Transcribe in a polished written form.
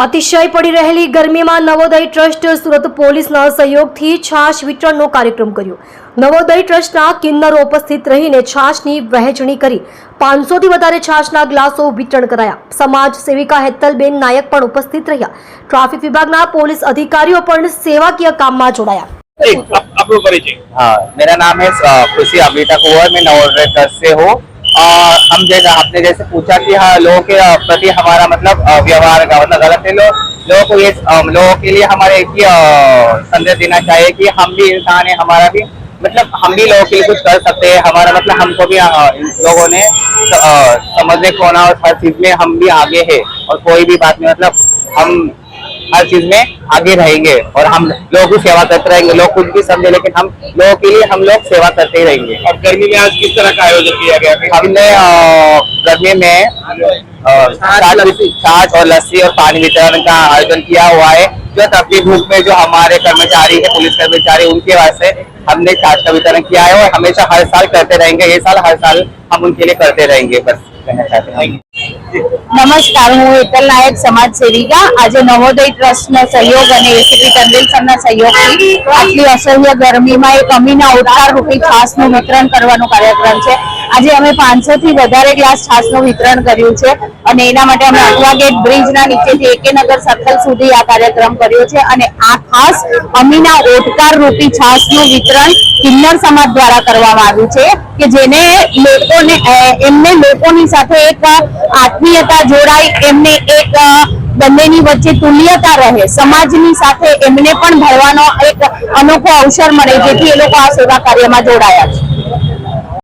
અતિશય પડી રહેલી ગરમીમાં નવોદય ટ્રસ્ટ સુરત પોલીસના સહયોગથી છાશ વિતરણનો કાર્યક્રમ કર્યો। નવોદય ટ્રસ્ટના કિન્નરો ઉપસ્થિત રહીને છાશની વહેંચણી કરી 500 થી વધારે છાશના ગ્લાસો વિતરણ કરાયા। સમાજ સેવિકા હેતલબેન નાયક પણ ઉપસ્થિત રહ્યા। ટ્રાફિક વિભાગના પોલીસ અધિકારીઓ પણ સેવાકીય કામમાં જોડાયા। हाँ, मेरा नाम है खुशी अमृता कुंवर। मैं नवोदय ट्रस्ट से हूँ। हम जैसे आपने जैसे पूछा कि हाँ लोगों के प्रति हमारा मतलब व्यवहार का मतलब गलत है। लोगों को ये लोगों के लिए हमारे एक ही संदेश देना चाहिए कि हम भी इंसान है, हमारा भी मतलब हम भी लोगों के लिए कुछ कर सकते हैं। हमारा मतलब हमको भी लोगों ने समझने को होना और हर चीज में हम भी आगे है और कोई भी बात में मतलब हम हर चीज में आगे रहेंगे और हम लोगों की सेवा करते रहेंगे। लोग कुछ भी समझे लेकिन हम लोगों के लिए हम लोग सेवा करते ही रहेंगे। और गर्मी में आज किस तरह का आयोजन किया गया? हमने गर्मी में छाछ और लस्सी और पानी वितरण का आयोजन किया हुआ है। जो तकलीफ भूख में जो हमारे कर्मचारी है, पुलिस कर्मचारी, उनके वास्ते हमने छाछ का वितरण किया है और हमेशा हर साल करते रहेंगे। ये साल हर साल हम उनके लिए करते रहेंगे। बस कहना चाहते हैं। नमस्कार, हूँ હેતલ નાયક, સમાજ સેવિકા। આજે નવોદય ટ્રસ્ટનો સહયોગ અને એસીપી ટંડેલ સરના સહયોગથી આટલી અસહ્ય ગરમીમાં એક અમીના ઉદ્ધાર રૂપી છાશનું વિતરણ કરવાનો કાર્યક્રમ છે। આજે અમે 500 થી વધારે ગ્લાસ છાશનું વિતરણ કર્યું છે અને એના માટે અમે અઠવા ગેટ બ્રિજના નીચેથી એકેનગર સર્કલ સુધી આ કાર્યક્રમ કર્યો છે અને આ ખાસ અમીના ઓટકાર રૂપી છાશનું વિતરણ કિન્નર સમાજ દ્વારા કરવામાં આવ્યું છે કે જેને લોકોને એમને લોકોની સાથે એક આત્મીયતા જોડાય, એમને એક બંનેની વચ્ચે તુલ્યતા રહે, સમાજની સાથે એમને પણ ભળવાનો એક અનોખો અવસર મળે, જેથી એ લોકો આ સેવા કાર્યમાં જોડાયા છે।